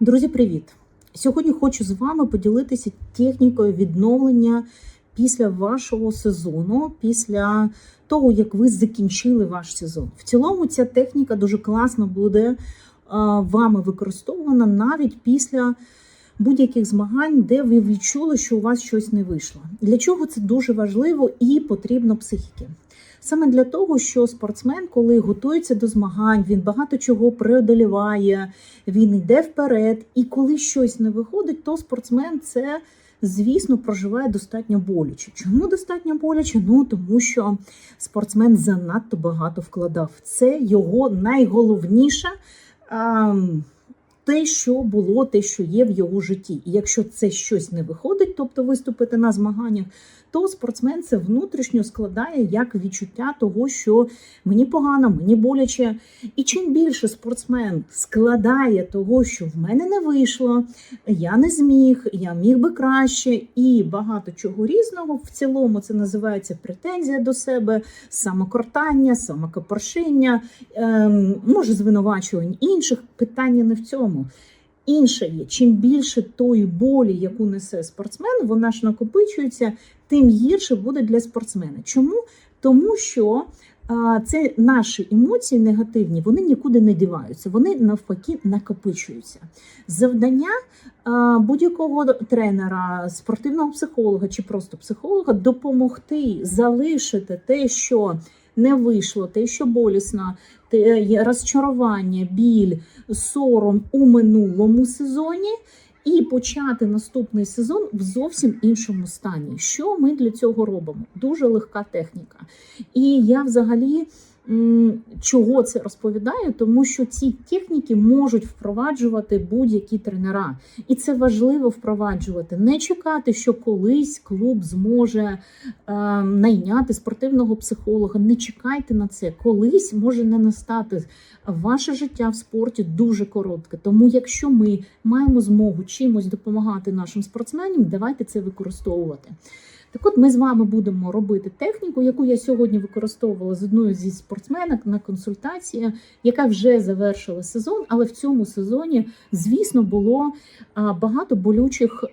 Друзі, привіт! Сьогодні хочу з вами поділитися технікою відновлення після вашого сезону, після того, як ви закінчили ваш сезон. В цілому ця техніка дуже класно буде вами використована навіть після будь-яких змагань, де ви відчули, що у вас щось не вийшло. Для чого це дуже важливо і потрібно психіки? Саме для того, що спортсмен, коли готується до змагань, він багато чого преодоліває, він йде вперед, і коли щось не виходить, то спортсмен це, звісно, проживає достатньо боляче. Чому достатньо боляче? Тому що спортсмен занадто багато вкладав. Це його найголовніше те, що було, те, що є в його житті. І якщо це щось не виходить, тобто виступити на змаганнях, то спортсмен це внутрішньо складає як відчуття того, що мені погано, мені боляче. І чим більше спортсмен складає того, що в мене не вийшло, я не зміг, я міг би краще і багато чого різного, в цілому це називається претензія до себе, самокортання, самокопоршення, може звинувачування інших, питання не в цьому. Інше є, чим більше тої болі, яку несе спортсмен, вона ж накопичується, тим гірше буде для спортсмена. Чому? Тому що це наші емоції негативні, вони нікуди не діваються, вони навпаки накопичуються. Завдання будь-якого тренера, спортивного психолога чи просто психолога допомогти залишити те, що не вийшло, те, що болісно, розчарування, біль, сором у минулому сезоні і почати наступний сезон в зовсім іншому стані. Що ми для цього робимо? Дуже легка техніка. І я взагалі чого це розповідаю? Тому що ці техніки можуть впроваджувати будь-які тренера. І це важливо впроваджувати. Не чекати, що колись клуб зможе найняти спортивного психолога. Не чекайте на це. Колись може не настати. Ваше життя в спорті дуже коротке. Тому якщо ми маємо змогу чимось допомагати нашим спортсменам, давайте це використовувати. Так от ми з вами будемо робити техніку, яку я сьогодні використовувала з одною зі спортсменок на консультації, яка вже завершила сезон, але в цьому сезоні, звісно, було багато болючих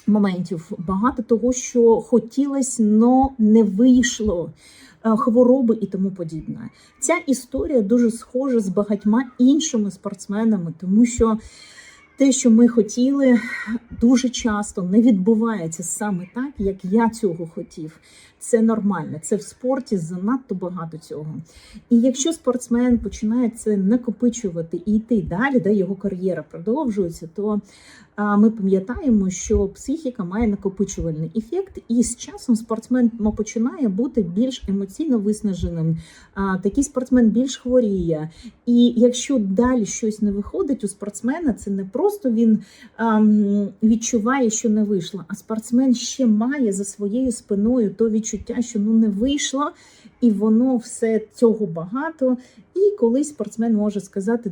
моментів, багато того, що хотілося, але не вийшло, хвороби і тому подібне. Ця історія дуже схожа з багатьма іншими спортсменами, тому що те, що ми хотіли, дуже часто не відбувається саме так, як я цього хотів. Це нормально, це в спорті занадто багато цього. І якщо спортсмен починає це накопичувати і йти далі, де його кар'єра продовжується, то ми пам'ятаємо, що психіка має накопичувальний ефект, і з часом спортсмен починає бути більш емоційно виснаженим. Такий спортсмен більш хворіє. І якщо далі щось не виходить у спортсмена, це не просто він відчуває, що не вийшло, а спортсмен ще має за своєю спиною то відчуття, що не вийшло, і воно все цього багато. І колись спортсмен може сказати,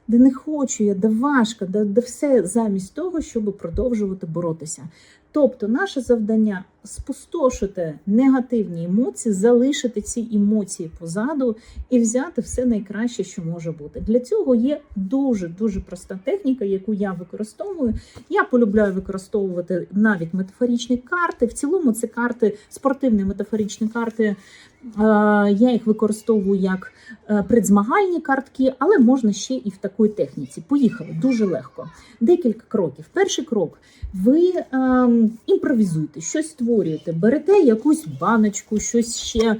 де не хочу я, де важко, де все замість того, щоб продовжувати боротися. Тобто наше завдання – спустошити негативні емоції, залишити ці емоції позаду і взяти все найкраще, що може бути. Для цього є дуже-дуже проста техніка, яку я використовую. Я полюбляю використовувати навіть метафоричні карти. В цілому це карти, спортивні метафоричні карти. Я їх використовую як предзмагальні картки, але можна ще і в такій техніці. Поїхали, дуже легко. Декілька кроків. Перший крок. Ви імпровізуєте, щось створюєте, берете якусь баночку, щось ще,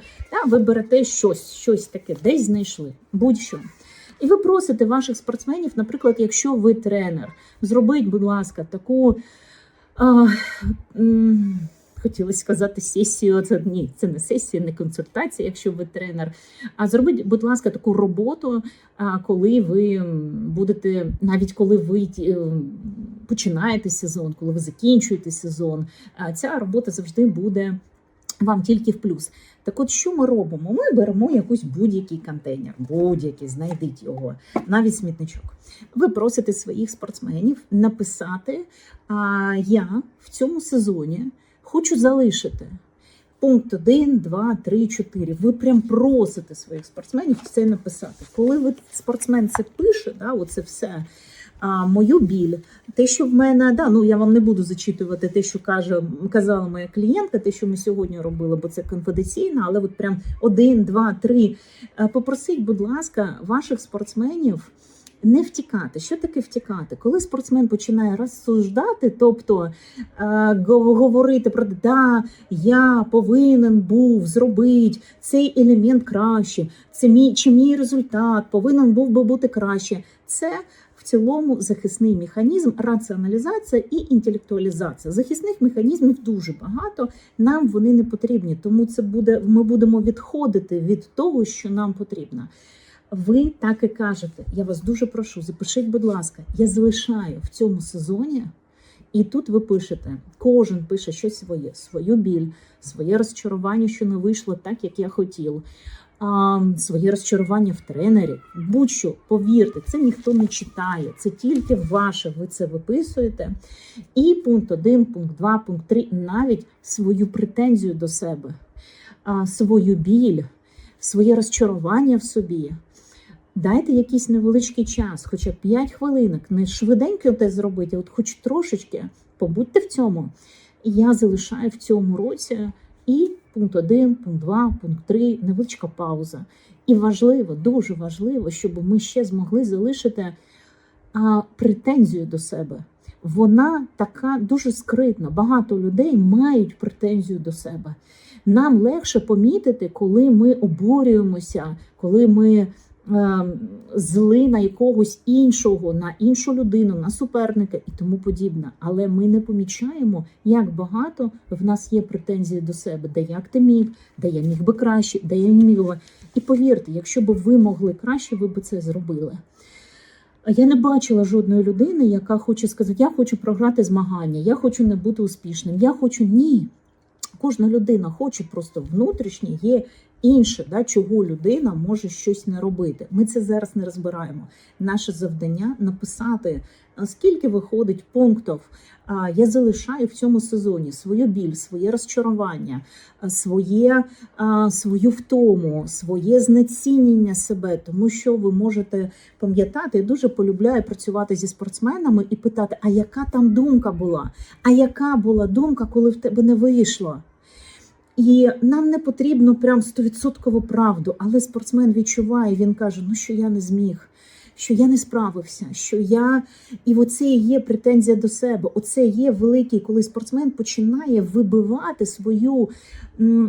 ви берете щось таке, десь знайшли, будь-що. І ви просите ваших спортсменів, наприклад, якщо ви тренер, зробіть, будь ласка, таку, хотілося сказати сесію, це не сесія, не консультація, якщо ви тренер, а зробіть, будь ласка, таку роботу, коли ви будете, навіть коли ви починаєте сезон, коли ви закінчуєте сезон, ця робота завжди буде вам тільки в плюс. Так от, що ми робимо? Ми беремо якийсь будь-який контейнер, будь-який, знайдіть його, навіть смітничок. Ви просите своїх спортсменів написати, я в цьому сезоні хочу залишити Пункт 1, 2, 3, 4. Ви прям просите своїх спортсменів це написати. Коли ви спортсмен це пише, да, оце все, мою біль, те, що в мене, да, ну я вам не буду зачитувати те, що казала моя клієнтка, те, що ми сьогодні робили, бо це конфіденційно, але от прям 1, 2, 3. Попросіть, будь ласка, ваших спортсменів не втікати. Що таке втікати? Коли спортсмен починає розсуждати, тобто говорити про «да, я повинен був зробити цей елемент краще, це мій результат повинен був би бути краще», це в цілому захисний механізм, раціоналізація і інтелектуалізація. Захисних механізмів дуже багато, нам вони не потрібні, тому ми будемо відходити від того, що нам потрібно. Ви так і кажете, я вас дуже прошу, запишіть, будь ласка, я залишаю в цьому сезоні, і тут ви пишете, кожен пише щось своє, свою біль, своє розчарування, що не вийшло так, як я хотів, своє розчарування в тренері, будь-що, повірте, це ніхто не читає, це тільки ваше, ви це виписуєте. І пункт 1, пункт 2, пункт 3, навіть свою претензію до себе, свою біль, своє розчарування в собі. Дайте якийсь невеличкий час, хоча 5 хвилинок, не швиденько те зробити, от хоч трошечки, побудьте в цьому. І я залишаю в цьому році і пункт 1, пункт 2, пункт 3, невеличка пауза. І важливо, дуже важливо, щоб ми ще змогли залишити претензію до себе. Вона така дуже скритна. Багато людей мають претензію до себе. Нам легше помітити, коли ми обурюємося, коли ми зли на якогось іншого, на іншу людину, на суперника і тому подібне. Але ми не помічаємо, як багато в нас є претензії до себе, де як ти міг, де я міг би краще, де я не міг би. І повірте, якщо б ви могли краще, ви б це зробили. Я не бачила жодної людини, яка хоче сказати, я хочу програти змагання, я хочу не бути успішним, я хочу, ні. Кожна людина хоче, просто внутрішнє є інше, да, чого людина може щось не робити. Ми це зараз не розбираємо. Наше завдання написати, скільки виходить пунктів я залишаю в цьому сезоні свою біль, своє розчарування, свою втому, своє знецінення себе, тому що ви можете пам'ятати, я дуже полюбляю працювати зі спортсменами і питати, а яка там думка була? А яка була думка, коли в тебе не вийшло? І нам не потрібно прям 100% правду, але спортсмен відчуває, він каже, ну що я не зміг, що я не справився, що я... І оце є претензія до себе, оце є великий, коли спортсмен починає вибивати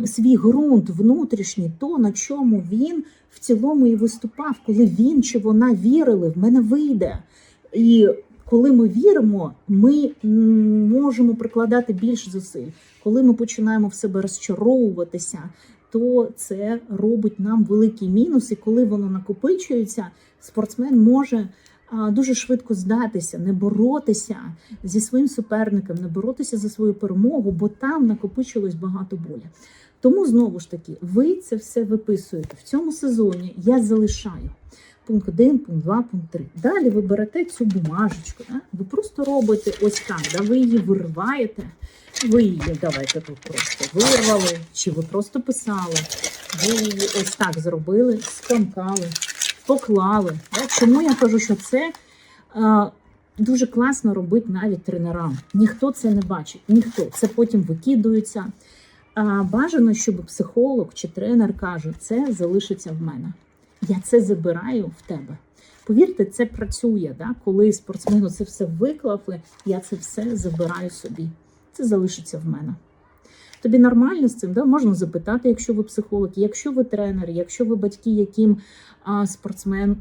свій ґрунт внутрішній, то, на чому він в цілому і виступав, коли він чи вона вірили, в мене вийде. І коли ми віримо, ми можемо прикладати більше зусиль. Коли ми починаємо в себе розчаровуватися, то це робить нам великий мінус. І коли воно накопичується, спортсмен може дуже швидко здатися, не боротися зі своїм суперником, не боротися за свою перемогу, бо там накопичилось багато болі. Тому, знову ж таки, ви це все виписуєте. В цьому сезоні я залишаю пункт 1, пункт 2, пункт 3. Далі ви берете цю бумажечку, да? Ви просто робите ось так, да? Ви її вириваєте, ви її, давайте тут просто вирвали, чи ви просто писали, ви її ось так зробили, скомкали, поклали. Да? Чому я кажу, що це дуже класно робить навіть тренерам. Ніхто це не бачить, ніхто. Це потім викидується. Бажано, щоб психолог чи тренер каже, це залишиться в мене. Я це забираю в тебе. Повірте, це працює, да? Коли спортсмену це все виклав, я це все забираю собі. Це залишиться в мене. Тобі нормально з цим? Да? Можна запитати, якщо ви психолог, якщо ви тренер, якщо ви батьки, яким спортсмен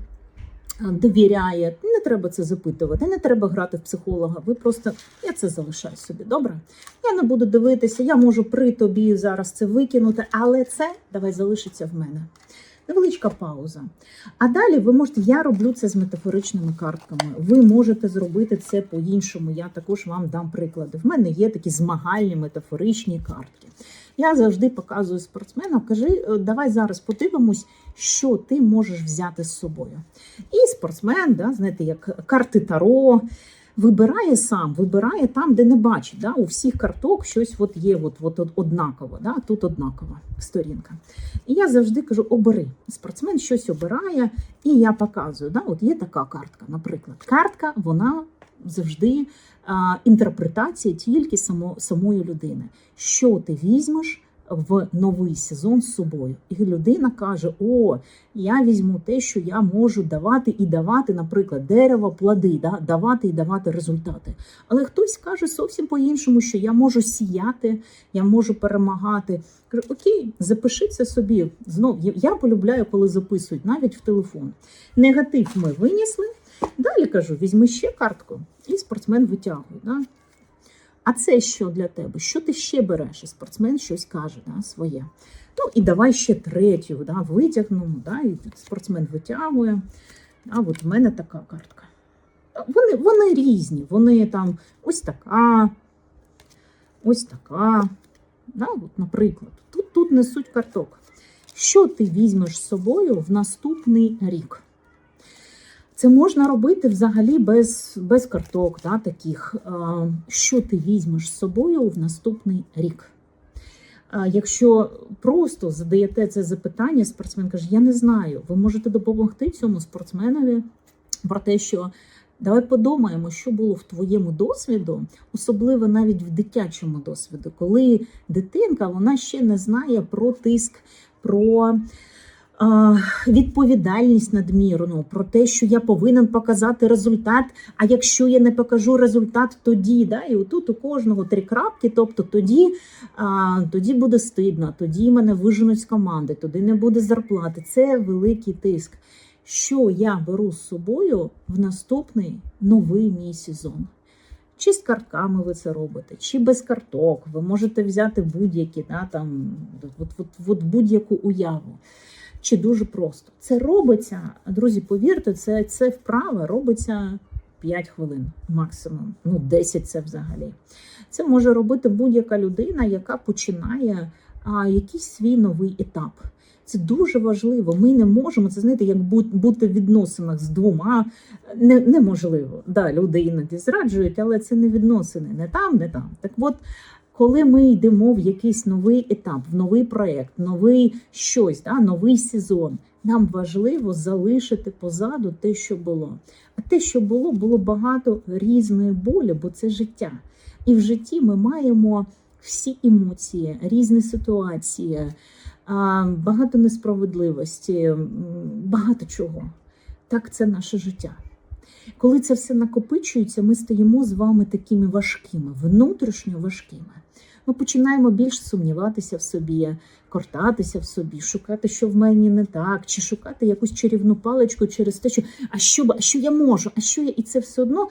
довіряє. Не треба це запитувати, не треба грати в психолога. Ви просто, я це залишаю собі, добре? Я не буду дивитися, я можу при тобі зараз це викинути, але це, давай, залишиться в мене. Невеличка пауза. А далі ви можете, я роблю це з метафоричними картками. Ви можете зробити це по-іншому. Я також вам дам приклади. В мене є такі змагальні метафоричні картки. Я завжди показую спортсменам, кажи, давай зараз подивимось, що ти можеш взяти з собою. І спортсмен, да, знаєте, як карти Таро, вибирає сам, вибирає там, де не бачить. Да? У всіх карток щось от є от однаково, да? Тут однакова сторінка. І я завжди кажу, обери. Спортсмен щось обирає, і я показую. Да? От є така картка, наприклад. Картка, вона завжди інтерпретація тільки самої людини. Що ти візьмеш в новий сезон з собою? І людина каже, я візьму те, що я можу давати і давати, наприклад, дерево, плоди, да? Давати і давати результати. Але хтось каже зовсім по-іншому, що я можу сіяти, я можу перемагати. Кажу, окей, запиши це собі. Знов, я полюбляю, коли записують, навіть в телефон. Негатив ми винесли. Далі кажу, візьми ще картку, і спортсмен витягує. Да? А це що для тебе? Що ти ще береш? І спортсмен щось каже, да, своє. Ну і давай ще третю, да, витягнемо, да, і спортсмен витягує. А от в мене така картка. Вони різні, вони там ось така, да, от, наприклад. Тут несуть карток. Що ти візьмеш з собою в наступний рік? Це можна робити взагалі без карток, да, таких. Що ти візьмеш з собою в наступний рік? Якщо просто задаєте це запитання, спортсмен каже, я не знаю, ви можете допомогти цьому спортсменові про те, що давай подумаємо, що було в твоєму досвіду, особливо навіть в дитячому досвіду, коли дитинка, вона ще не знає про тиск, про відповідальність надмірну, про те, що я повинен показати результат, а якщо я не покажу результат, тоді, да, і отут у кожного 3 крапки, тобто тоді буде стидно, тоді мене виженуть з команди, тоді не буде зарплати. Це великий тиск. Що я беру з собою в наступний новий мій сезон? Чи з картками ви це робите, чи без карток, ви можете взяти будь-які, да, там, будь-яку уяву. Чи дуже просто. Це робиться, друзі, повірте, це вправа робиться 5 хвилин максимум, 10 це взагалі. Це може робити будь-яка людина, яка починає якийсь свій новий етап. Це дуже важливо. Ми не можемо, це, знаєте, як бути в відносинах з двома, неможливо. Да, люди іноді зраджують, але це не відносини, не там, не там. Так от, коли ми йдемо в якийсь новий етап, в новий проєкт, новий щось, да, новий сезон, нам важливо залишити позаду те, що було. А те, що було багато різної болі, бо це життя. І в житті ми маємо всі емоції, різні ситуації, багато несправедливості, багато чого. Так, це наше життя. Коли це все накопичується, ми стаємо з вами такими важкими, внутрішньо важкими. Ми починаємо більш сумніватися в собі, кортатися в собі, шукати, що в мені не так, чи шукати якусь чарівну паличку через те, що а що я можу, а що я, і це все одно,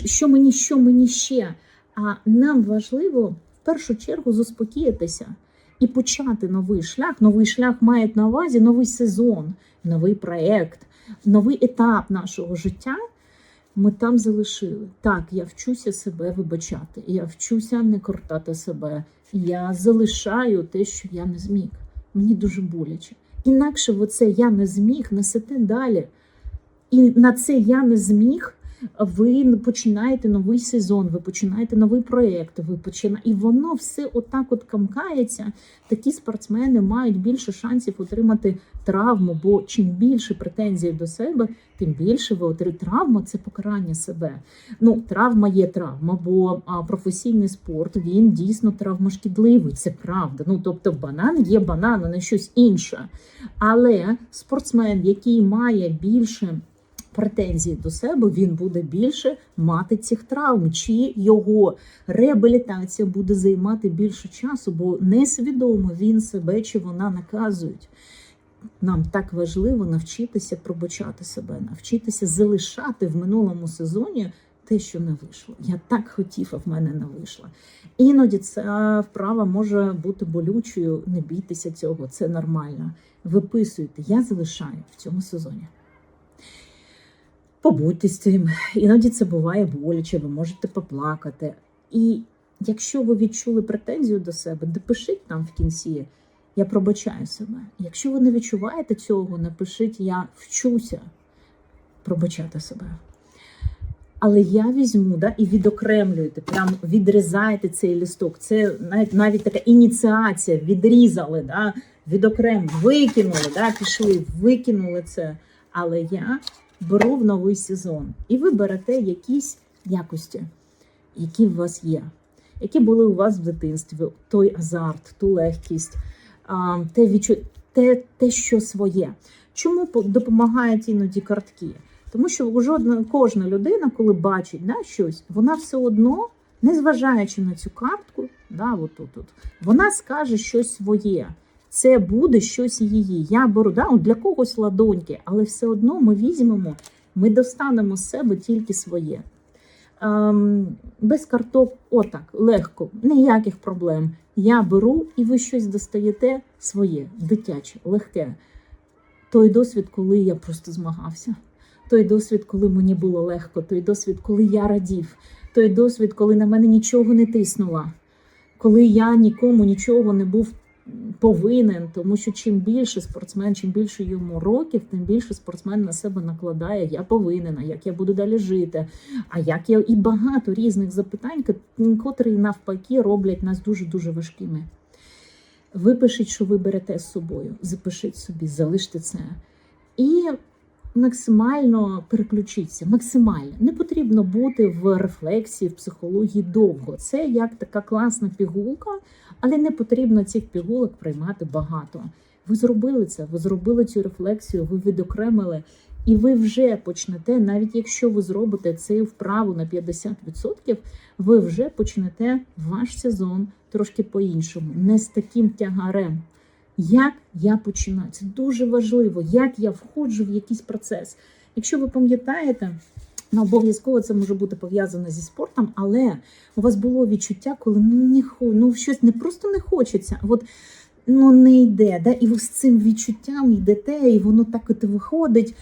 що мені ще. А нам важливо в першу чергу заспокоїтися і почати новий шлях. Новий шлях має на увазі новий сезон, новий проєкт, новий етап нашого життя. Ми там залишили. Так, я вчуся себе вибачати, я вчуся не кортати себе, я залишаю те, що я не зміг. Мені дуже боляче. Інакше оце «я не зміг» несете далі. І на це «я не зміг» ви починаєте новий сезон, ви починаєте новий проєкт, і воно все отак от камкається. Такі спортсмени мають більше шансів отримати травму, бо чим більше претензій до себе, тим більше ви отримаєте. Травма – це покарання себе. Травма є травма, бо професійний спорт, він дійсно травмошкідливий, це правда. Тобто банан є банан, а не щось інше. Але спортсмен, який має більше претензії до себе, він буде більше мати цих травм, чи його реабілітація буде займати більше часу, бо несвідомо він себе чи вона наказують. Нам так важливо навчитися пробачати себе, навчитися залишати в минулому сезоні те, що не вийшло. Я так хотів, а в мене не вийшло. Іноді ця вправа може бути болючою, не бійтеся цього, це нормально. Виписуйте, я залишаю в цьому сезоні. Побудьте з цим. Іноді це буває боляче, ви можете поплакати. І якщо ви відчули претензію до себе, допишіть там в кінці «я пробачаю себе». Якщо ви не відчуваєте цього, напишіть «я вчуся пробачати себе». Але я візьму, і відокремлюєте, прям відрізаєте цей листок. Це навіть така ініціація, відрізали, відокремили, викинули, пішли, викинули це. Але я беру в новий сезон. І ви берете якісь якості, які в вас є, які були у вас в дитинстві, той азарт, ту легкість, те, що своє. Чому допомагають іноді картки? Тому що кожна людина, коли бачить щось, вона все одно, незважаючи на цю картку, вона скаже щось своє. Це буде щось її. Я беру, для когось ладоньки, але все одно ми візьмемо, ми достанемо з себе тільки своє. Без карток, легко, ніяких проблем. Я беру, і ви щось достаєте своє, дитяче, легке. Той досвід, коли я просто змагався. Той досвід, коли мені було легко. Той досвід, коли я радів. Той досвід, коли на мене нічого не тиснуло. Коли я нікому нічого не був повинен. Тому що чим більше спортсмен, чим більше йому років, тим більше спортсмен на себе накладає. Я повинен, а як я буду далі жити. А як я... І багато різних запитань, котрі навпаки роблять нас дуже-дуже важкими. Випишіть, що ви берете з собою. Запишіть собі, залиште це. І максимально переключіться. Максимально. Не потрібно бути в рефлексії, в психології довго. Це як така класна пігулка, але не потрібно цих пігулок приймати багато. Ви зробили це, ви зробили цю рефлексію, ви відокремили, і ви вже почнете, навіть якщо ви зробите цю вправу на 50%, ви вже почнете ваш сезон трошки по-іншому, не з таким тягарем. Як я починаю? Це дуже важливо, як я входжу в якийсь процес. Якщо ви пам'ятаєте, обов'язково це може бути пов'язано зі спортом, але у вас було відчуття, коли щось не просто не хочеться, а не йде, і ви з цим відчуттям йдете, і воно так от виходить.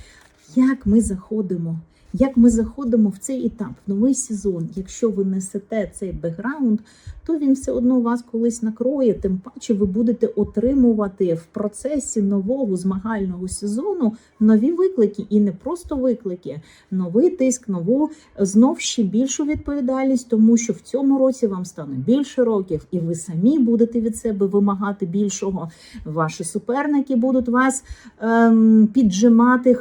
Як ми заходимо? Як ми заходимо в цей етап, в новий сезон? Якщо ви несете цей бекграунд, то він все одно вас колись накроє, тим паче ви будете отримувати в процесі нового змагального сезону нові виклики. І не просто виклики, новий тиск, знов ще більшу відповідальність, тому що в цьому році вам стане більше років, і ви самі будете від себе вимагати більшого. Ваші суперники будуть вас піджимати,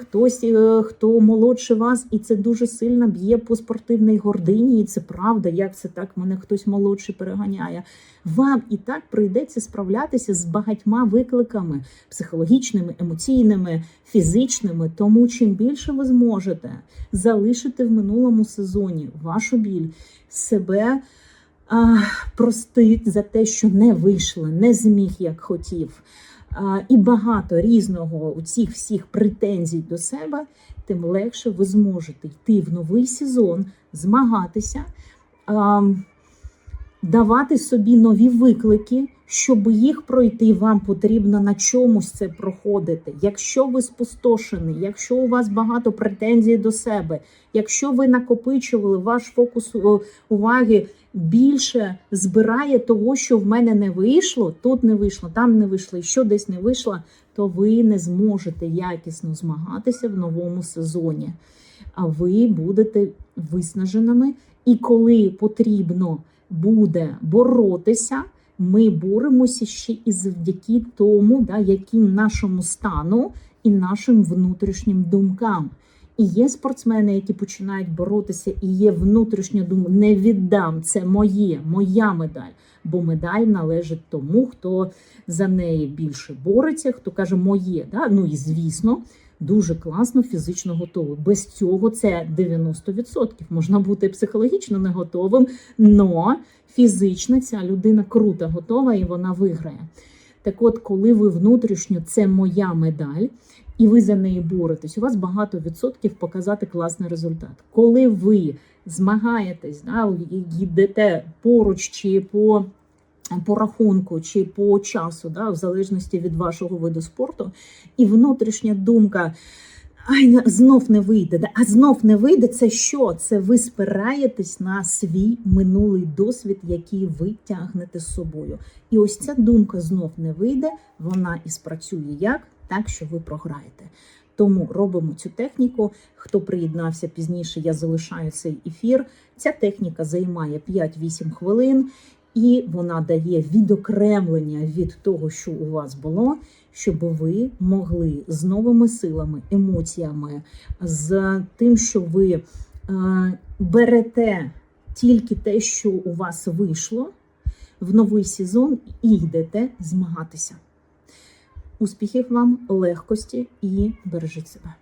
хто молодше вас, і це дуже сильно б'є по спортивній гордині, і це правда, як це так, мене хтось молодший переганяє. Вам і так прийдеться справлятися з багатьма викликами психологічними, емоційними, фізичними, тому чим більше ви зможете залишити в минулому сезоні вашу біль, себе простити за те, що не вийшло, не зміг, як хотів, і багато різного у цих всіх претензій до себе, тим легше ви зможете йти в новий сезон, змагатися, давати собі нові виклики. Щоб їх пройти, вам потрібно на чомусь це проходити. Якщо ви спустошені, якщо у вас багато претензій до себе, якщо ви накопичували, ваш фокус уваги більше збирає того, що в мене не вийшло, тут не вийшло, там не вийшло, і що десь не вийшло, то ви не зможете якісно змагатися в новому сезоні. А ви будете виснаженими, і коли потрібно буде боротися, ми боремося ще і завдяки тому, яким нашому стану і нашим внутрішнім думкам. І є спортсмени, які починають боротися, і є внутрішня думка: не віддам, це моя медаль. Бо медаль належить тому, хто за неї більше бореться, хто каже моє. І звісно, дуже класно фізично готовий. Без цього це 90%. Можна бути психологічно не готовим, але фізично ця людина круто готова і вона виграє. Так от, коли ви внутрішньо це моя медаль, і ви за неї боретесь, у вас багато відсотків показати класний результат. Коли ви змагаєтесь, йдете поруч чи по рахунку, чи по часу, в залежності від вашого виду спорту, і внутрішня думка: знов не вийде. А знов не вийде – це що? Це ви спираєтесь на свій минулий досвід, який ви тягнете з собою. І ось ця думка знов не вийде, вона і спрацює як? Так, що ви програєте. Тому робимо цю техніку. Хто приєднався пізніше, я залишаю цей ефір. Ця техніка займає 5-8 хвилин, і вона дає відокремлення від того, що у вас було, щоб ви могли з новими силами, емоціями, з тим, що ви берете тільки те, що у вас вийшло в новий сезон, і йдете змагатися. Успіхів вам, легкості і бережіть себе.